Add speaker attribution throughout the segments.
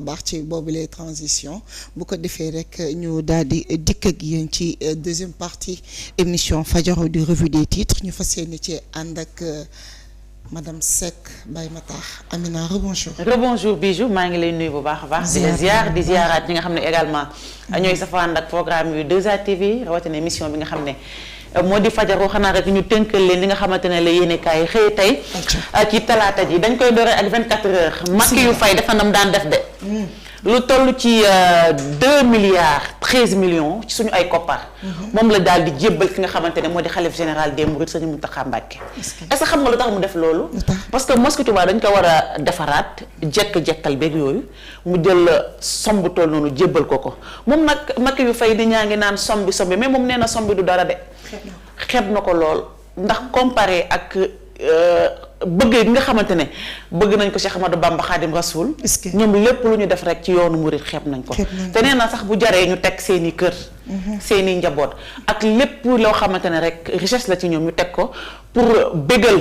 Speaker 1: baax ci boobu les transition bu ko defee rek ñu daal di dikk ak yéen ci deuxième partie émission fajaru di revue des titres ñu fas yéene ci ànd ak madame Seck Baye Matar Amina rebonjour.
Speaker 2: rebonjour Bijou maa ngi lay nuyu bu baax a baax. di la ziar di ziaraat ñi nga xam ne également ñooy safaan ak programme yu 2A TV rawatina émission bi nga xam ne moo di fajaru xanaa rek ñu tënkal leen li nga xamante ne la yéene kaay xëy tey ci talaata ji dañ koy dooree ak 24 heures. Macky yu fay dafa nam daan def de. lu toll ci 2 milliards 13 millions ci suñu ay koppar. moom la daal di jébbal ki nga xamante ne moo di xalif général des mourides Serigne Mountakha Mbacké. est-ce que xam nga lu tax mu def loolu. parce que mosquée Touba dañ ko war a defaraat jekk-jekkal beeg yooyu mu jël somb toll noonu jébbal ko moom nag Macky yu fay di ñaa ngi naan sombi mais moom nee na sombi du dara de. xeeb na ko lool ndax comparé ak. bëgg gi nga xamante ne bëgg nañ ko Cheikh Ahmadou Bamba Khadim Rasoul ñoom lépp lu ñu def rek ci yoonu murid xeeb nañ ko te nee na sax bu jaree ñu teg seeni kër seeni njaboot ak lépp loo xamante ne rek richesse la ci ñoom ñu teg ko pour bégal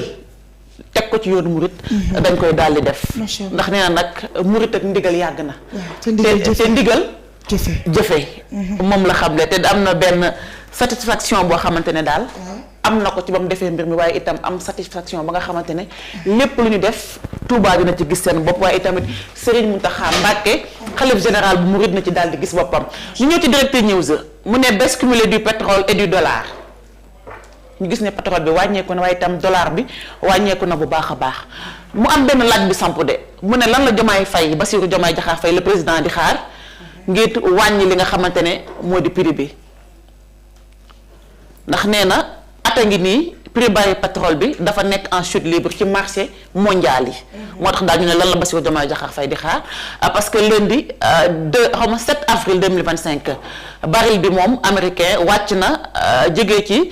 Speaker 2: teg ko ci yoonu murid dañ koy daal di def ndax nee na nag murid ak ndigal yàgg na te ndigal jëfe moom la xamle te am na benn satisfaction boo xamante ne daal am na ko ci ba mu defee mbir mi waaye itam am satisfaction ba nga xamante ne lépp lu ñu def Touba dina ci gis seen bopp waaye itamit Serigne Mountakha Mbacké xalif général bu Mouride na ci daal di gis boppam. ñu ñëw ci Direct News mu ne baisse cumulée du pétrole et du dollar ñu gis ne pétrole bi wàññeeku na waaye itam dollar bi wàññeeku na bu baax a baax mu am benn laaj bi samp de mu ne lan la Diomaye Faye Bassirou Diomaye Diakhar Faye le président di xaar ngir wàññi li nga xamante ne moo di prix bi ndax nee na. ata ngi nii prix baril pétrole bi dafa nekk en chute libre ci marché mondial yi moo tax daal ñu ne lan la Bassirou Diomaye Diakhar Faye di xaar parce que lundi 7 avril 2025 baril bi moom américain wàcc na jógee ci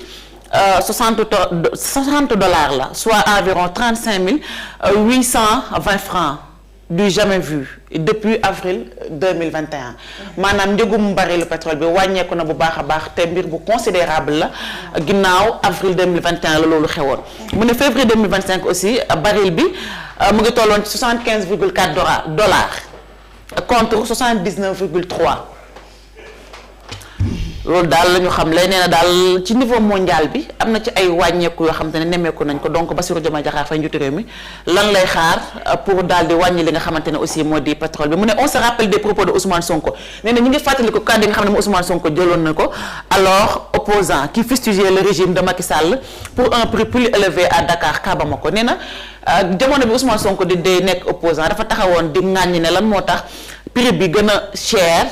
Speaker 2: 60 dollars la soit environ 35 820 francs du jamais vu depuis avril 2021 maanaam njëgum barilu pétrole bi wàññeeku na bu baax a baax te mbir bu considérable la ginnaaw avril 2021 la loolu xewoon mu ne février 2025 aussi baril bi mu ngi tolloon ci 75,4 dollars contre 79,3 loolu daal la ñu xam lay nee na daal ci niveau mondial bi am na ci ay wàññeeku yoo xam te ne nemmeeku nañ ko donc Bassirou Diomaye Diakhar Faye njiitu réew mi lan lay xaar pour daal di wàññi li nga xamante ne aussi moo di pétrole bi mu ne on se rappelle des propos de Ousmane Sonko nee na ñu ngi fàttali ko kàddu yi nga xam ne moom Ousmane Sonko jëloon na ko alors opposant qui fustigait le régime de Macky Sall pour un prix plus élevé à Dakar Kabamako nee na jamono bi Ousmane Sonko di dee nekk opposant dafa taxawoon di ŋàññi ne lan moo tax prix bi gën a cher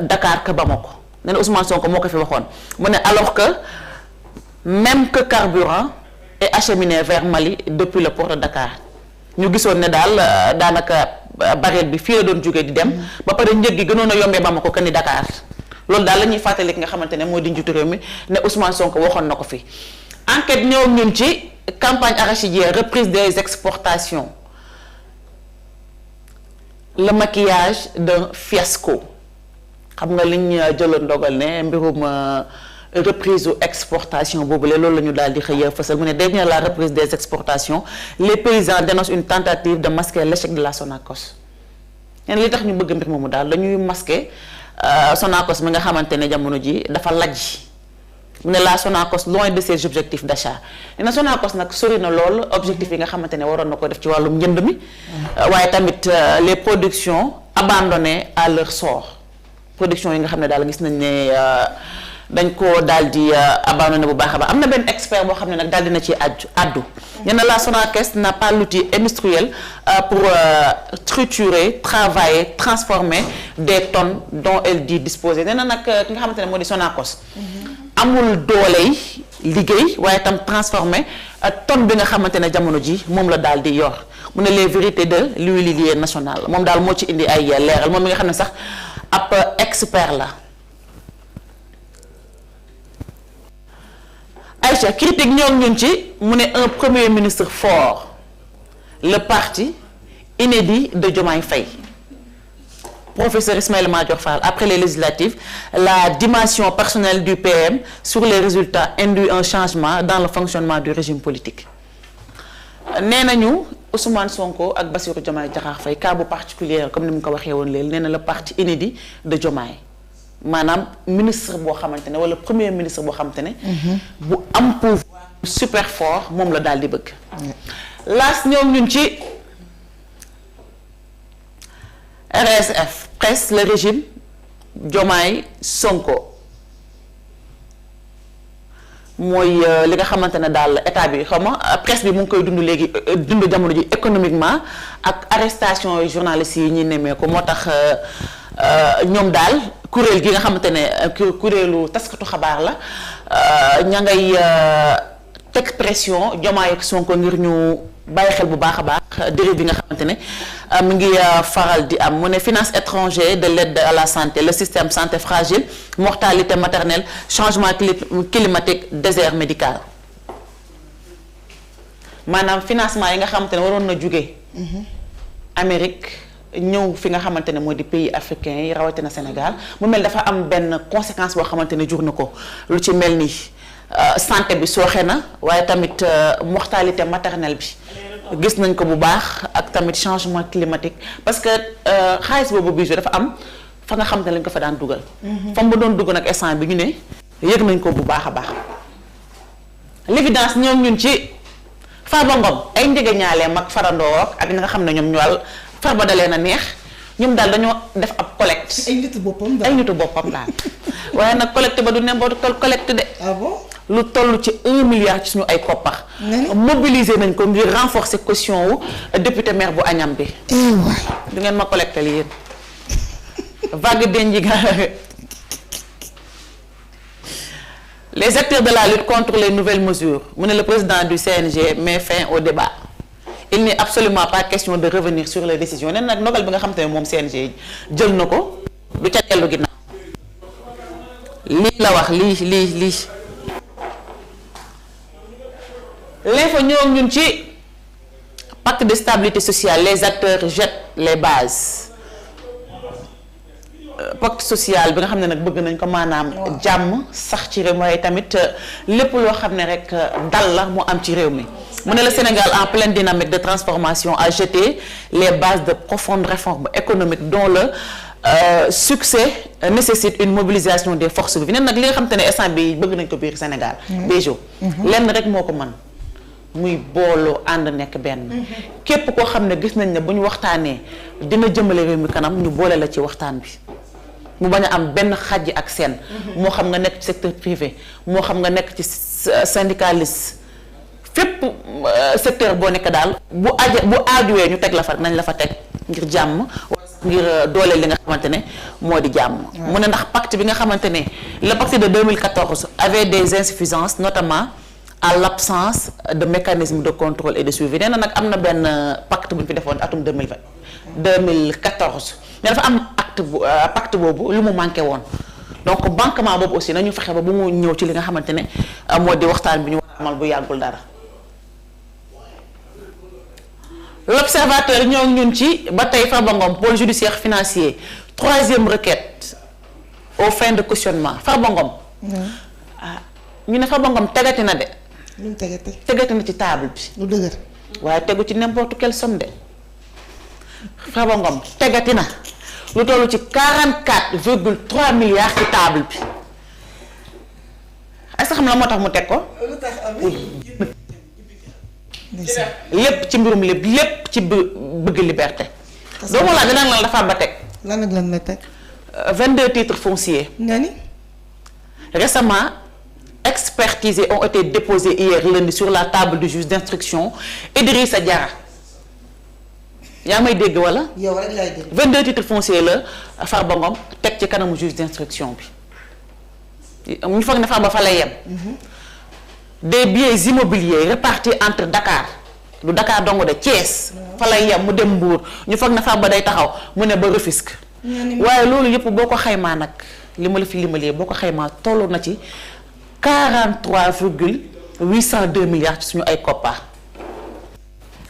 Speaker 2: Dakar ka Bamako nee na Ousmane Sonko moo ko fi waxoon mu ne alors que même que carburant est acheminé vers Mali depuis le port de Dakar ñu gisoon ne daal daanaka baril bi fii la doon jógee di dem ba pare njëg gi gënoon a yombee Bamako que ni Dakar loolu daal la ñuy fàttali ki nga xamante ne moo di njiitu réew mi ne Ousmane Sonko waxoon na ko fi. enquête ñëw ñun ci campagne arachidière reprise des exportations le maquillage d'un fiasco. xam nga liñ jëloon ndogal ne mbirum reprise exportation boobule loolu la ñu daal di xëy fësal mu ne derrière la reprise des exportations les paysans dénoncent une tentative de masquer l'échec de la Sonacos leen li tax ñu bëgg mbir moomu daal dañuy masquer Sonacos mi nga xamante ne jamono ji dafa lajj mu ne la Sonacos loin de ses objectifs d'achat nee na Sonacos nag sori na lool objectif yi nga xamante ne waroon na ko def ci wàllum njënd mi waaye tamit les productions abandonnées à leur sort production yi nga xam ne daal gis nañ ne dañ ko daal di abandonné bu baax a baax am na benn expert boo xam ne nag daal dina ci addu nee na la Sonacos n'a pas l'outil industriel pour triturer travailler transformer des tonnes dont elle dit disposer nee na nag ki nga xamante ne moo di Sonacos amul dooley liggéey waaye tam transformer tonne bi nga xamante ne jamono ji moom la daal di yor mu ne les vérités de l'huilier national moom daal moo ci indi ay leeral moom mi nga xam ne sax ab expert la. Aïcha critique ñoom ñun ci mu ne un premier ministre fort le parti inédit de Diomaye Faye professeur Ismaïla Madior Fall après les législatives la dimension personnelle du PM sur les résultats induit un changement dans le fonctionnement du régime politique nee nañu Ousmane Sonko ak Bassirou Diomaye Diakhar Faye cas bu particulier comme ni mu ko waxee woon léegi nee na le parti inédit de Diomaye maanaam ministre boo xamante ne wala premier ministre boo xamante ne. bu am pouvoir super fort moom la daal di bëgg. laas ñoom ñun ci RSF presse le régime Diomaye Sonko. mooy li nga xamante ne daal état bi xaw ma presse bi mu ngi koy dund léegi dund jamono ji économiquement ak arrestation yi journalistes yi ñuy nemmee ko moo tax ñoom daal kuréel gi nga xamante ne kuréelu taskatu xabaar la ña ngay teg pression Diomaye ak Sonko ngir ñu bàyyi xel bu baax a baax dérive bi nga xamante ne mu ngi faral di am mu ne finance étrangère de l'aide à la santé le système santé fragile mortalité maternelle changement climatique désert médical maanaam financement yi nga xamante ne waroon na jóge Amérique ñëw fi nga xamante ne moo di pays africains yi rawatina Sénégal mu mel dafa am benn conséquence boo xamante ne jur na ko lu ci mel ni santé bi sooxe na waaye tamit mortalité maternelle bi gis nañ ko bu baax ak tamit changement climatique parce que xaalis boobu biso dafa am fa nga xam ne lañ ko fa daan dugal. fa mu doon dugg nag instant bi ñu ne yëg nañ ko bu baax a baax. l'évidence ñoom ñun ci Farba Ngom ay njege ñaaleem ak farandoor ak ñi nga xam ne ñoom ñool Farba dalee na neex ñoom daal dañoo def ab collecte.
Speaker 1: ay nitu boppam daal
Speaker 2: ay nitu boppam daal waaye nag collecte ba du n'importe quel collecte de.
Speaker 1: ah bon.
Speaker 2: lu toll ci 1 milliard ci suñu ay koppar. mobiliser nañ ko ngir renforcer caution wu député maire bu Agnam bi. du ngeen ma collecté li yéen. vague denji ga les acteurs de la lutte contre les nouvelles mesures mu ne le président du CNG met fin au débat il n'est absolument pas question de revenir sur les décisions nee nag ndogal bi nga xam te ne moom CNG jël na ko du ca dellu ginnaaw lii la wax lii. l'info ñoom ñun ci pacte de stabilité sociale les acteurs jettent les bases pacte social bi nga xam ne nag bëgg nañ ko maanaam jàmm sax ci réew mi waaye tamit lépp loo xam ne rek dal la mu am ci réew mi mu ne le Sénégal en pleine dynamique de transformation a jeté les bases de profondes réformes économiques dont le succès nécessite une mobilisation des forces vives neen nag li nga xam te ne instant bi bëgg nañ ko biir Sénégal béjo lenn rek moo ko mën muy booloo ànd nekk benn képp koo xam ne gis nañ ne bu ñu waxtaanee dina jëmale réew mi kanam ñu boole la ci waxtaan bi mu bañ a am benn xàjj ak seen moo xam nga nekk ci secteur privé moo xam nga nekk ci syndicaliste fépp secteur boo nekk daal bu aajuwee ñu teg la fa nañ la fa teg ngir jàmm ngir dooleel li nga xamante ne moo di jàmm mu ne ndax pacte bi nga xamante ne le pacte de 2014 avait des insuffisances notamment à l'absence de mécanisme de contrôle et de suivi nee na nag am na benn pacte bu ñu fi defoon atum 2014 mais dafa am pacte boobu lu mu manqué woon donc manquement boobu aussi nañu fexe ba bu mu ñëw ci li nga xamante ne moo di waxtaan bi ñu war a amal bu yàggul dara. L'observateur ñoo ñun ci ba tey Farba Ngom pôle judiciaire financier 3e requête aux fins de cautionnement Farba Ngom. ñu ne Farba Ngom tegati na de.
Speaker 1: lu mu
Speaker 2: tegati na ci table bi.
Speaker 1: lu dëgër.
Speaker 2: waaye tegu ci n'importe quelle somme de Farba Ngom tegati na lu tollu ci 44,3 milliards ci table bi est-ce que xam na moo tax mu teg ko. lépp ci mbirum lépp ci bëgg liberté. doo ma laaj dinañ la Farba teg.
Speaker 1: lan ak lan la teg.
Speaker 2: 22 titres fonciers.
Speaker 1: nga ni.
Speaker 2: récemment expertisés ont été déposés hier lundi sur la table du juge d'instruction Idrissa Diarra yaa may dégg wala.
Speaker 1: yow rek laay dégg.
Speaker 2: 22 titres fonciers la Farba Ngom teg ci kanamu juge d'instruction bi ñu foog ne Farba fa lay yem. des biens immobiliers répartis entre Dakar du Dakar dong de Thiès fa lay yem mu dem Mbour ñu foog ne Farba day taxaw mu ne ba Rufisque. waaye loolu yëpp boo ko xaymaa nag li ma la fi limalee boo ko xaymaa tollu na ci 43,802 milliards ci suñu ay koppar.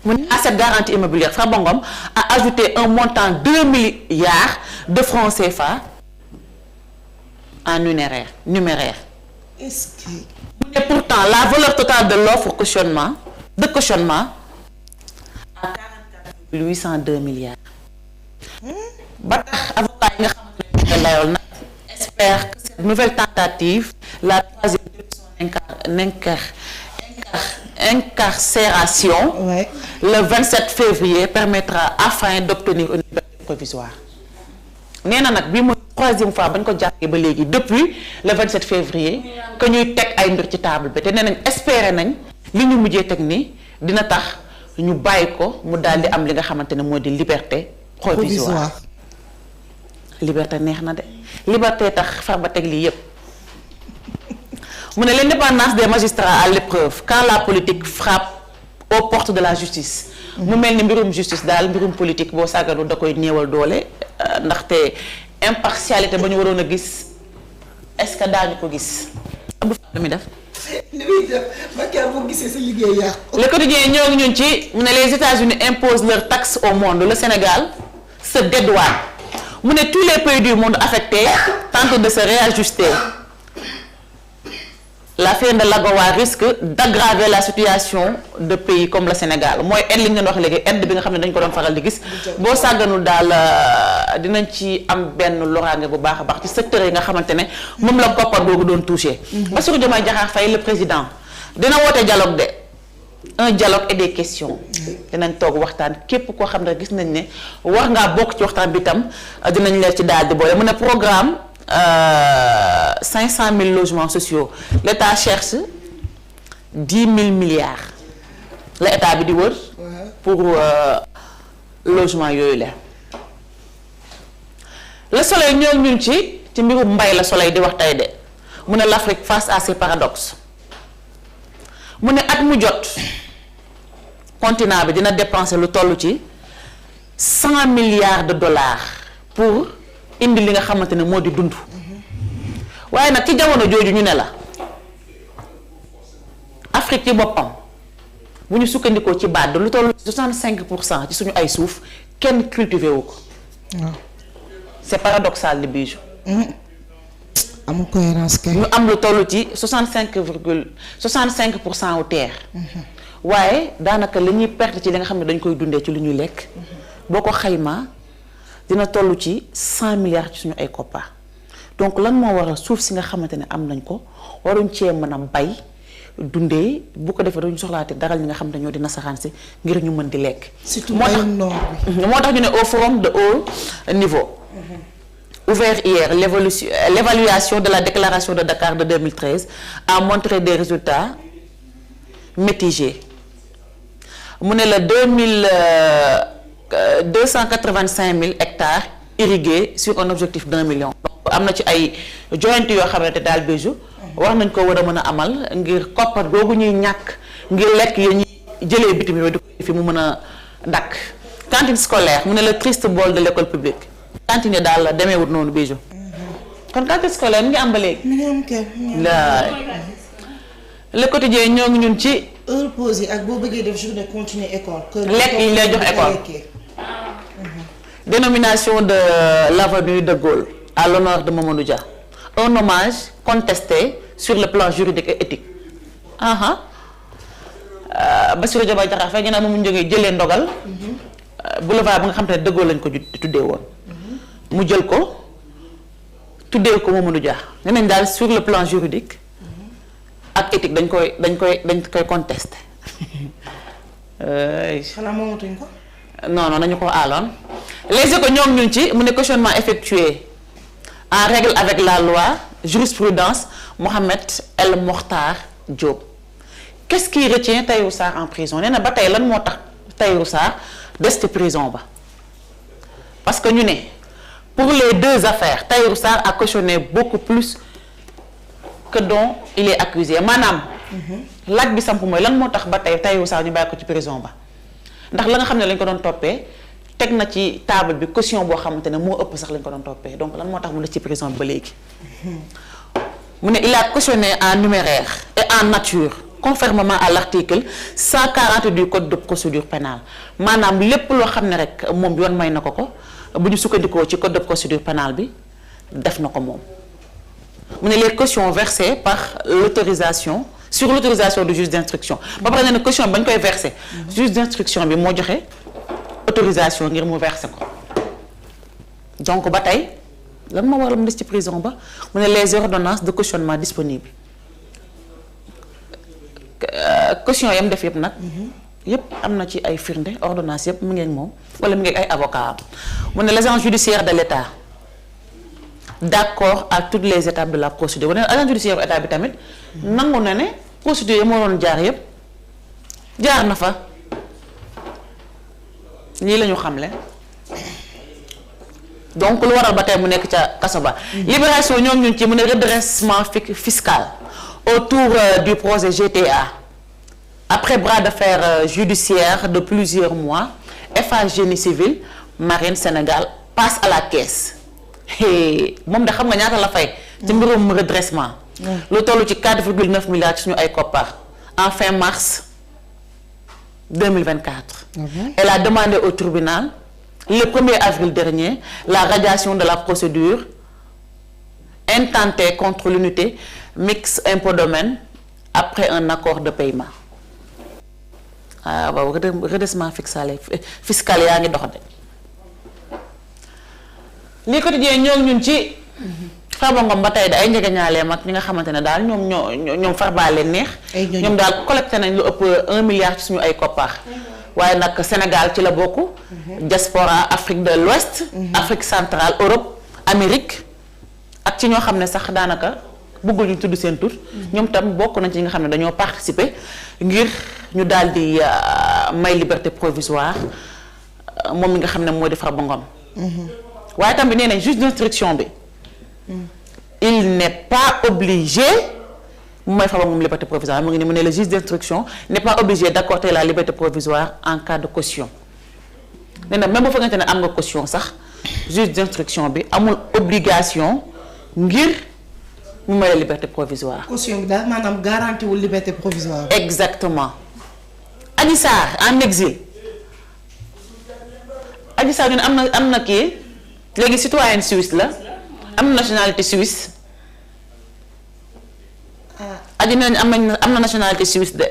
Speaker 2: mu ne à cette garantie immobilière Farba Ngom a ajouté un montant 2 milliards de francs CFA en numéraire.
Speaker 1: Est-ce que.
Speaker 2: Et pourtant la valeur totale de l'offre de cautionnement à 802 milliards. ba tax avocat yi nga xamante ne layool nag espère que cette nouvelle tentative, la troisième depuis son incarcération,
Speaker 1: ouais,
Speaker 2: le 27 février, permettra afin d'obtenir une liberté provisoire. nee na nag bii mooy troisième fois bañ ko jàppee ba léegi depuis le 27 février que ñuy teg ay mbir ci table bi te nee nañ espérer nañ li ñu mujjee teg ni dina tax ñu bàyyi ko mu daal di am li nga xamante ne moo di liberté provisoire. Liberté neex na de liberté tax far ba teg lii yépp mu ne l'indépendance des magistrats à l'épreuve quand la politique frappe aux portes de la justice. mu mel ni mbirum justice daal mbirum politique boo sàgganu da koy néewal doole ndaxte impartialité ba ñu waroon a gis est-ce que daañu ko gis. Abdou Fall lu muy def.
Speaker 1: li muy def ba kenn boo gisee sa liggéey yàqu.
Speaker 2: Le Quotidien ñoo ngi ñun ci mu ne les États-Unis imposent leurs taxes au monde, le Sénégal se dédouane. mu ne tous les pays du monde affectés tentent de se réajuster. La fin de l'AGOA risque d'aggraver la situation de pays comme le Sénégal mooy aide li ñu doon wax léegi aide bi nga xam ne dañ ko doon faral di gis boo sàgganul daal dinañ ci am benn loraange bu baax a baax ci secteur yi nga xamante ne moom la koppar googu doon touché. Bassirou Diomaye Diakhar Faye le président dina woote dialogue de un dialogue et des questions. dinañ toog waxtaan képp koo xam ne gis nañ ne war ngaa bokk ci waxtaan bi itam dinañ leer ci daal di boole mu ne programme 500 000 logements sociaux l'État cherche 10 000 milliards la état bi di wër pour logement yooyu la. Le Soleil ñoo ñun ci mbirum mbay la Soleil di wax tey de mu ne l'Afrique face à ses paradoxes mu ne at mu jot continent bi dina dépenser lu toll ci 100 milliards de dollars pour indi li nga xamante ne moo di dund waaye nag ci jamono jooju ñu ne la Afrique ci boppam bu ñu sukkandikoo ci baat lu toll 65% ci suñu ay suuf kenn cultivé wu ko. C'est paradoxal li Bijou.
Speaker 1: amul cohérence kay.
Speaker 2: ñu am lu toll ci 65% wu terre. waaye daanaka li ñuy perte ci li nga xam ne dañ koy dundee ci lu ñuy lekk. boo ko xaymaa dina toll ci 100 milliards ci suñu ay koppar donc lan moo waral suuf si nga xamante ne am nañ ko waruñ cee mën a bay dundee bu ko defee dañu soxlaate daral ñi nga xam ne ñoo di nasaraan si ngir ñu mën di lekk.
Speaker 1: surtout mbayum noor bi.
Speaker 2: moo tax ñu ne au forum de haut niveau. Ouvert hier, l'évaluation de la déclaration de Dakar de 2013 a montré des résultats mitigés. mu ne la 285 000 hectares irrigués sur un objectif d'1 million. donc am na ci ay joyante yoo xamante daal Bijou war nañ ko war a mën a amal ngir koppar googu ñuy ñàkk ngir lekk yi ñuy jëlee bitim yooyu di ko fi mu mën a dakk. Cantine scolaire mu ne le triste bol de l'école publique. cantine daal demeewut noonu Bijou. kon cantine scolaire mi ngi am ba léegi.
Speaker 1: mi ngi am kay.
Speaker 2: Le Quotidien ñoo ngi ñun ci.
Speaker 1: heure pause yi ak boo bëggee def journée continue école.
Speaker 2: lekk yi ñu lay jox école. Dénomination de l'avenue de Gaulle à l'honneur de Mamadou Dia. Un hommage contesté sur le plan juridique et éthique. Bassirou Diomaye Diakhar Faye ginnaaw moom mu jógee jëlee ndogal. boulevard ba nga xam te ne de Gaulle lañ ko tuddee woon. mu jël ko tuddee ko Mamadou Dia. nee nañ daal sur le plan juridique. ak éthique dañ koy contesté.
Speaker 1: xanaa moomatuñ ko.
Speaker 2: non nañu ko aaloon. Les Échos ñoom ñun ci mu ne questionnement effectué en règle avec la loi jurisprudence Mohamed El Mokhtar Diop. Qu'est-ce qui retient Tahirou Sarr en prison nee na ba tey lan moo tax Tahirou Sarr des ci prison ba parce que ñu ne pour les deux affaires Tahirou Sarr a cautionné beaucoup plus que dont il est accusé maanaam. laaj bi samp mooy lan moo tax ba tey Tahirou Sarr ñu bàyyi ko ci prison ba ndax la nga xam ne lañ ko doon toppee teg na ci table bi caution boo xamante ne moo ëpp sax lañ ko doon toppee donc lan moo tax mu des ci prison bi ba léegi. mu ne il a cautionné en numéraire et en nature conformément à l'article 140 du code de procédure pénale maanaam lépp loo xam ne rek moom yoon may na ko bu ñu sukkandikoo ci code de procédure pénale bi def na ko moom. mu ne les cautions versées par l'autorisation sur l'autorisation du juge d'instruction ba pare ne caution bañ koy verser juge d'instruction bi moo joxe autorisation ngir mu verser ko donc ba tey lan moo waral mu des ci prison ba mu ne les ordonnances de cautionnement disponibles caution yam def yëpp nag yëpp am na ci ay firnde ordonnance yëpp mu ngi ak moom wala mu ngi ak ay avocat mu ne l'agent judiciaire de l'État d'accord à toutes les étapes de la procédure mu ne agent judiciaire état bi tamit nangu na ne procédure yi moo doon jaar yëpp jaar na fa lii la ñu xamle donc lu waral ba tey mu nekk ca kaso ba. Libération ñoom ñun ci mu ne redressement fiscal autour du projet GTA après bras de fer judiciaire de plusieurs mois Eiffage Génie Civil Marine Sénégal passe à la caisse moom de xam nga ñaata la fay. ci mbirum redressement. lu toll ci 4,9 milliards ci suñu ay koppar en fin mars 2024. Elle a demandé au tribunal le 1er avril dernier la radiation de la procédure intentée contre l'unité mixte impôt domaine après un accord de paiement. Ah waaw redressement fiscal yaa ngi dox de. lii quotidien ñoo ñun ci Farba Ngom ba tey de ay njëgëñaaleem ak ñi nga xamante ne daal ñoom Farba leen neex. ñoom daal collecté nañ lu ëpp 1 milliard ci suñu ay koppar. waaye nag Sénégal ci la bokk. diaspora Afrique de l'Ouest. Afrique centrale Europe Amérique ak ci ñoo xam ne sax daanaka bëggul ñu tudd seen tur. ñoom tam bokk nañ ci ñi nga xam ne dañoo participer ngir ñu daal di may liberté provisoire moom mi nga xam ne moo di Farba Ngom. waaye tam bi nee nañ juge d'instruction bi. il n'est pas obligé mu may Farba Ngom liberté provisoire mu ngi ni mu ne le juge d'instruction n'est pas obligé d'accorder la liberté provisoire en cas de caution nee na même bu fekkente ne am nga caution sax juge d'instruction bi amul obligation ngir mu may la liberté provisoire.
Speaker 1: caution bi daal maanaam garantie wul liberté provisoire.
Speaker 2: exactement. Adji Sarr en exil Adji Sarr ñu ne am na kii léegi citoyenne suisse la. am na nationalité suisse. aji nañ am na nationalité suisse de.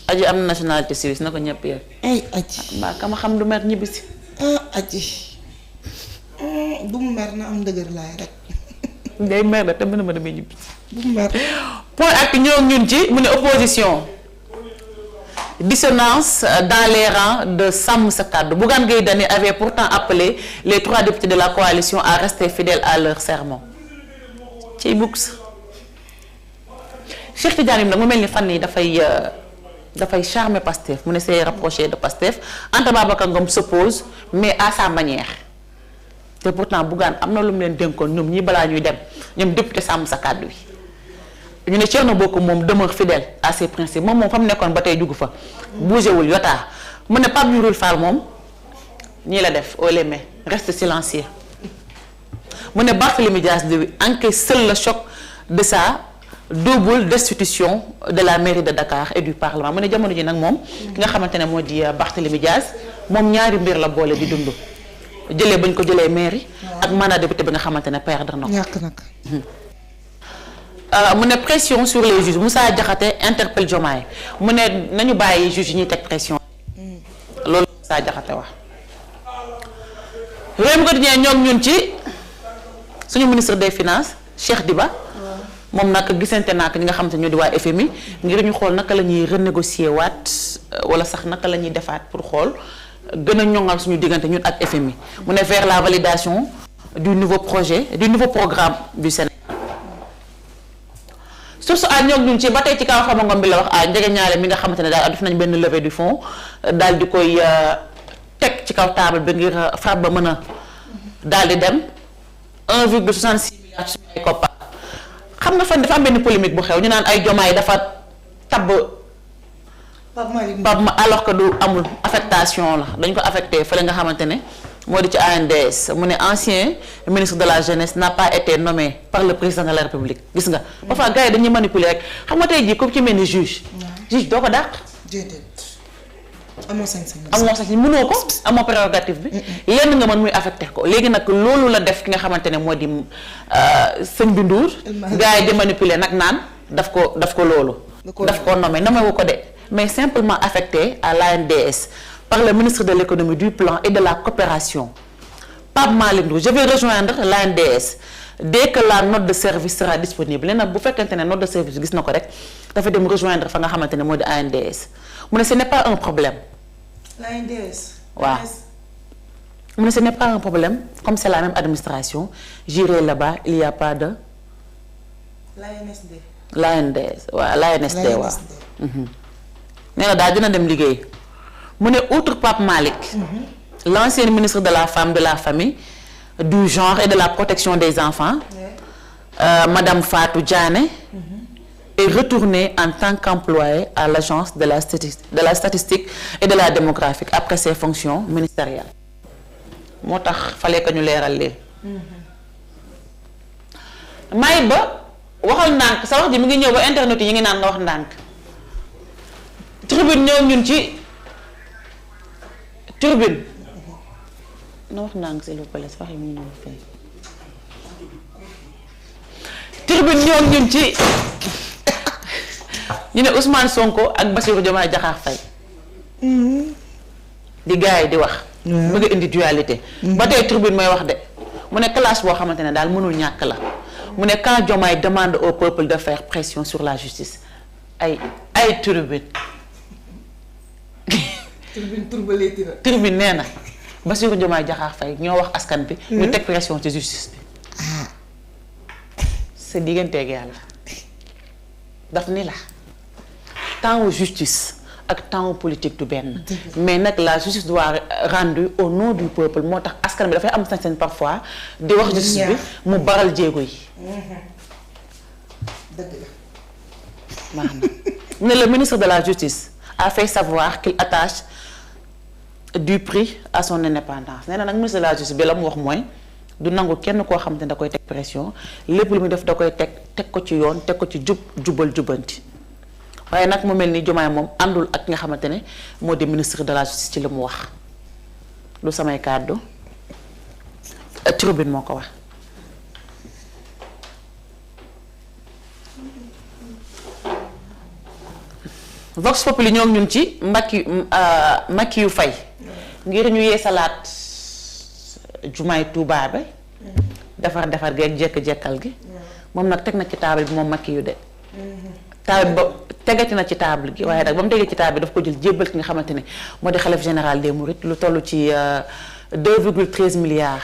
Speaker 2: aji am na nationalité suisse na ko ñëpp yëpp.
Speaker 1: ay aji.
Speaker 2: mbaa kama xam du mer ñibbisi.
Speaker 1: aji. bu mu mer na am dëgër laay rek.
Speaker 2: day mer la te mën na ma demee ñibbisi.
Speaker 1: bu mu mer.
Speaker 2: point ak ñoo ñun ci mu ne opposition. Dissonance dans les rangs de Sàmm Sa Kàddu. Bougane Gueye Dany avait pourtant appelé les 3 députés de la coalition à rester fidèles à leur serment. Ci books. Cheikh Tidiane nag mu mel ni fan yi dafay charmer Pastef mu ne s'est rapproché de Pastef. Anta Babacar Ngom s'oppose mais à sa manière. te pourtant Bougane am na lu mu leen dénkoon ñoom ñii balaa ñuy dem ñoom député Sàmm Sa Kàddu yi. ñu ne Thierno Bocoum moom demeure fidèle à ses principes moom fa mu nekkoon ba tey jugu fa bougé wul yotaa mu ne Pape Djibril Fall moom ñii la def au les mains reste silencieux mu ne Barthélémy Dias encaisse seul le choc de sa double destitution de la mairie de Dakar et du Parlement mu ne jamono ji nag moom ki nga xamante ne moo di Barthélémy Dias moom ñaari mbir la boole di dund jëlee bañ ko jëlee mairie ak mandat député bi nga xamante ne perdre na ko
Speaker 1: ñàkk nag.
Speaker 2: mu ne pression sur les juges Moussa Diakhaté interpelle Diomaye mu ne nañu bàyyi juges yi ñuy teg pression loolu Moussa Diakhaté wax. Rewmi Quotidien ñoom ñun ci suñu ministre des finances Cheikh Diba moom nag gisante naa ko ñi nga xam te ñoo di waa FMI ngir ñu xool naka la ñuy renégocier waat wala sax naka la ñuy defaat pour xool gën a ñoŋal suñu diggante ñun ak FMI mu ne vers la validation du nouveau programme du Sénégal. source a ñoom ñun ci ba tey ci kaw Farba Ngom bi la wax njege ñaale mi nga xamante ne daal def nañ benn levée du fonds daal di koy teg ci kaw table bi ngir Farba mën a daal di dem 1,66 milliard ci suñu ay koppar xam nga fan dafa am benn polémique bu xew ñu naan ay Diomaye dafa tabb Pape alors que du amul affectation la dañ ko affecté fële nga xamante ne moo di ci ANDS mu ne ancien ministre de la jeunesse n'a pas été nommé par le président de la République gis nga parfois gars yi dañuy manipuler rek xam nga tey jii comme ci mel ni juge doo ko dàq
Speaker 1: amoo sañ-sañ
Speaker 2: mënoo ko amoo prérogative bi lenn nga mën muy affecté ko léegi nag loolu la def ki nga xamante ne moo di sëñ bi Ndour gars yi di manipuler nag naan daf ko loolu daf ko nommé wu ko de mais simplement affecté à l'ANDS par le ministre de l'économie, du plan et de la coopération, Pape Malick Ndour. Je vais rejoindre l'ANDS dès que la note de service sera disponible. nee na bu fekkente ne note de service gis na ko rek dafa dem rejoindre fa nga xamante ne moo di ANDS mu ne ce n'est pas un problème.
Speaker 1: l'ANDS.
Speaker 2: waaw mu ne ce n'est pas un problème comme c'est la même administration j'irai là-bas il y a pas de. l'ANDS waaw l'ANSD waaw. nee na daal dina dem liggéey mu ne outre Pape Malick. l'ancien ministre de la femme, de la famille, du genre et de la protection des enfants, Madame Fatou Diané, est retournée en tant qu'employée à l'agence de la statistique et de la démographie après ses fonctions ministérielles. moo tax fallait que ñu leeral leen. may ba waxal ndànk sa wax ji mi ngi ñëw ba internet yi ngi naan nga wax ndànk. Tribune ñëw ñun ci Tribune. na wax ndànk s'il vous plaît wax yi mu ngi ñëw fay. Tribune ñëw ñun ci ñu ne Ousmane Sonko ak Bassirou Diomaye Diakhar Faye. di gars yi di wax. bëgg a indi dualité. ba tey Tribune mooy wax de mu ne classe boo xamante ne daal mënul ñàkk la mu ne quand Diomaye demande au peuple de faire pression sur la justice ay Tribune. Tribune nee na Bassirou Diomaye Diakhar Faye ñoo wax askan bi. ñu teg pression ci justice bi. sa digganteeg yàlla daf ni la temps justice ak temps politique du benn. mais nag la justice doit rendre au nom du peuple moo tax askan bi dafay am sañ-sañ parfois di wax justice bi mu baral jéego yi. dëgg la. maanaam mu ne le ministre de la justice a fait savoir qu'il attache du prix à son indépendance nee na nag ministre de la justice bi la mu wax mooy du nangu kenn koo xamante ne da koy teg pression lépp lu muy def da koy teg ko ci yoon teg ko ci jubal jubanti waaye nag mu mel ni Diomaye moom àndul ak nga xamante ne moo di ministre de la justice ci li mu wax lu samay kàddu Tribune moo ko wax. Vox Populi ñoo ñun ci Macky yu fay ngir ñu yeesalaat jumaay Touba ba defar geeg jekk-jekkal gi moom nag teg na ci table bi moom Macky yu de table ba tegati na ci table gi waaye nag ba mu tegee ci table bi daf ko jël jébbal ki nga xamante ne moo di xalif général des Mourides lu toll ci 2,13 milliards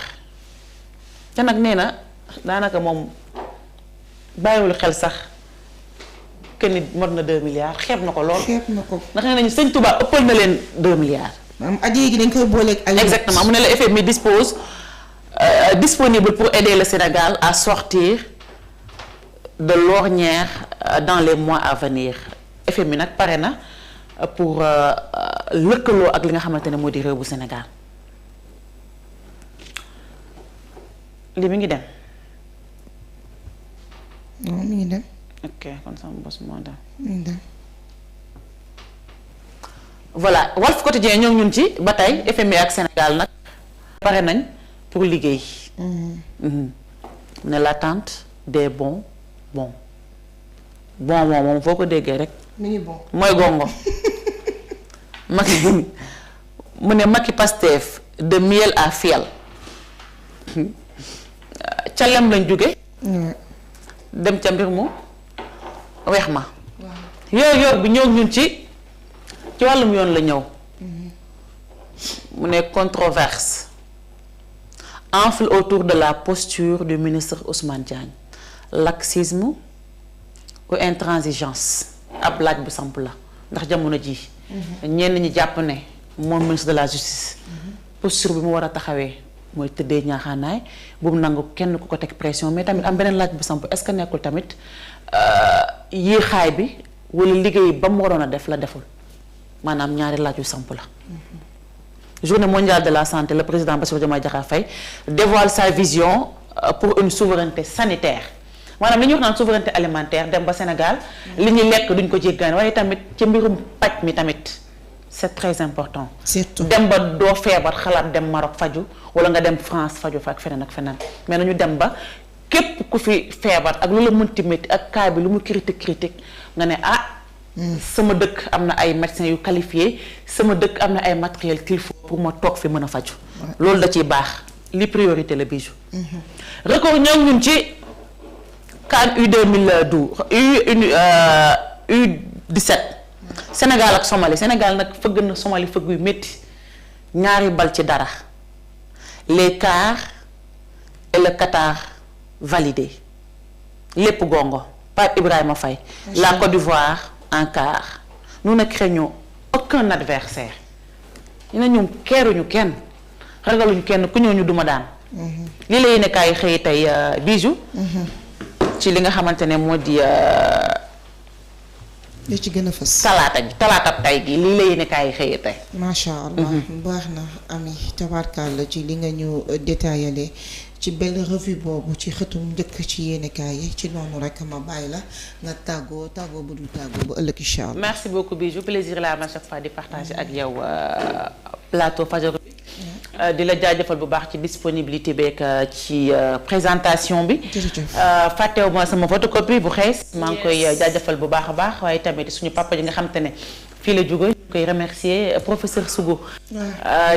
Speaker 2: te nag nee na daanaka moom bàyyiwul xel sax que nit mot na 2 milliards xeeb na ko lool. xeeb na ko ndax nee nañu sëñ Touba ëppal na leen 2 milliards. maanaam addiya gi dañ koy booleeg. exactement mu ne la FMI dispose disponible pour aider le Sénégal à sortir de l'ornière dans les mois à venir FMI nag pare na pour lëkkaloo ak li nga xamante ne moo di réew bu Sénégal li mi ngi dem.
Speaker 1: non mi ngi dem.
Speaker 2: ok kon sama bos moo dem.
Speaker 1: mi ngi dem.
Speaker 2: voilà Walf Quotidien ñoo ñun ci ba tey FMI ak Sénégal nag pare nañ pour liggéey. ne l'attente des bons moom foo ko déggee rek.
Speaker 1: mi ngi bon
Speaker 2: mooy gongo. Macky mu ne Macky Pastef de miel à fiel. ca lem lañ jóge dem ca mbir mu weex ma. yor bi ñëw ñun ci wàllum yoon la ñëw. mu ne controverse enfle autour de la posture du ministre Ousmane Diagne laxisme ou intransigeance ab laaj bu samp la ndax jamono ji ñenn ñi jàpp ne moom ministre de la justice posture bi mu war a taxawee mooy tëddee ñaaxaanaay bu mu nangu kenn ku ko teg pression mais tamit am beneen laaj bu samp est-ce que nekkul tamit yéexaay bi wala liggéey ba mu waroon a def la deful maanaam ñaari laaj yu samp la. Journée mondiale de la santé, le président Bassirou Diomaye Diakhar Faye dévoile sa vision pour une souveraineté sanitaire maanaam li ñuy wax naan souveraineté alimentaire dem ba Sénégal li ñuy lekk duñ ko jéggaan waaye tamit ci mbirum paj mi tamit c'est très important. surtout dem ba doo feebar xalaat dem Maroc faju wala nga dem France faju fa ak feneen mais nañu dem ba képp ku fi feebar ak lu la mënti métti ak cas bi lu mu critique nga ne sama dëkk am na ay médecins yu qualifiés sama dëkk am na ay matériel qu'il faut pour ma toog fi mën a faju loolu da ciy baax li priorité la Bijou. record ñoom ñun ci CAN U17 Sénégal ak Somalie Sénégal nag fëgg na Somalie fëgg yu métti ñaari bal ci dara les quarts et le Qatar validé lépp gongo Pape Ibrahima Faye la Côte d'Ivoire en quart nous ne craignons aucun adversaire ñu ne ñoom keeruñu kenn ragaluñu kenn ku ñëw ñu duma daan lii la yéene kaay xëy tey Bijou ci li nga xamante ne moo di
Speaker 1: li ci gën a fës
Speaker 2: talaata tay gi lii la yéene kaay xëy tey
Speaker 1: macha allah baax na Ami tabarkalla ci li nga ñu détaillé ci belle revue boobu ci xëtum njëkk ci yéenekaay yi ci noonu rek ma bàyyi la nga tàggoo bu dul tàggoo ba ëllëg incha allah. merci
Speaker 2: beaucoup Bijou plaisir la à chaque fois di partager ak yow plateau Fajaru di la jaajëfal bu baax ci disponibilité beeg ci présentation bi. fàttewu ma sama photocopie bu xees. maa ngi koy jaajëfal bu baax a baax waaye tamit suñu papa ji nga xam te ne fii la jóge ñu koy remercier professeur Sougou.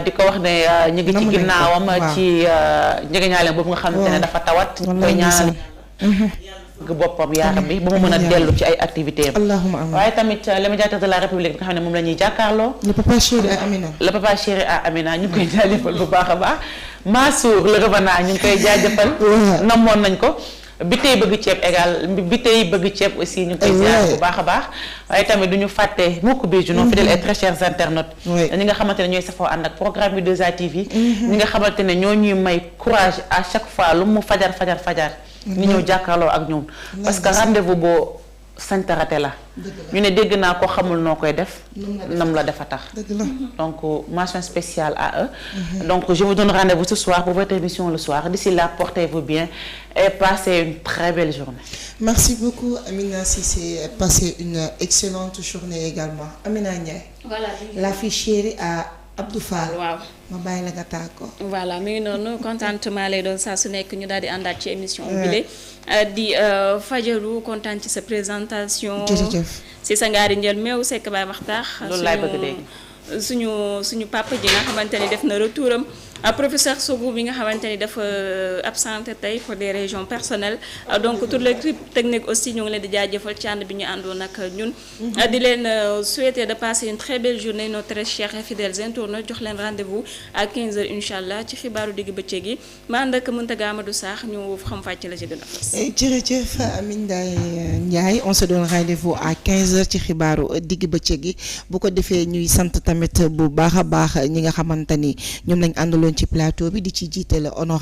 Speaker 2: di ko wax ne ñu ngi ci ginnaawam ci njëgëñaaleem boobu nga xamante ne dafa tawat. ñu koy ñaan yàlla boppam yaaram bi ba mu mën a dellu ci ay activités am.
Speaker 1: allahumma amiin
Speaker 2: waaye tamit le médiateur de la république bi nga xam ne moom la ñuy jàkkaarloo.
Speaker 1: le papa chéri à Amina.
Speaker 2: le papa chéri à Amina ñu ngi koy jaajëfal bu baax a baax. Mansour le revenant ñu ngi koy jaajëfal. namoon nañ ko. bi tey bëgg ceeb égal bi tey bëgg ceeb aussi ñu ngi koy ziar bu baax a baax waaye tamit du ñu fàtte mukk Bijou nos fidèles et très chers internautes ñi nga xamante ne ñooy safoo ànd ak programme bi 2A TV ñi nga xamante ne ñoo ñuy may courage à chaque fois lu mu fajar ñu ñëw jàkkaarloo ak ñoom parce que rendez-vous boo santarate la ñu ne dégg naa ko xamul noo koy def nam la defa tax donc mention spéciale à eux donc je vous donne rendez-vous ce soir pour votre émission le soir d'ici là portez-vous bien et passez une très belle journée.
Speaker 1: Merci beaucoup Amina Cissé, passez une excellente journée également. Amina Ndiaye.
Speaker 3: Voilà.
Speaker 1: La fille chérie à Abdou Fall.
Speaker 3: waaw
Speaker 1: ma bàyyi la nga tàggoo.
Speaker 3: voilà mi ngi noonu contentement lay doon saa su nekk ñu daal di àndaat ci émission bi di fajaru kontaan ci sa présentation.
Speaker 1: jërëjëf.
Speaker 3: si sa ngaari njël meew sekk baay waxtaax.
Speaker 2: loolu laay bëgg dégg.
Speaker 3: suñu papa ji nga xamante ni def na retouram professeur Sougou bi nga xamante ni dafa absenté tey pour des raisons personnelles donc toute l'équipe technique aussi ñu ngi leen di jaajëfal ci ànd bi ñu àndoon ak ñun. di leen souhaiter de passer une très belle journée nos très chers et fidèles internautes jox leen rendez-vous à 15h incha allah ci xibaaru digg bëccëg yi ma ànd ak Mountaga Amadou Sakh ñu xam fàcc la ci gën a fës.
Speaker 1: jërëjëf Amina Ndiaye on se donne rendez-vous à 15h ci xibaaru digg bëccëg yi bu ko defee ñuy sant tamit bu baax a baax ñi nga xamante ni ñoom lañ àndaloon ci plateau bi di ci jiital honorable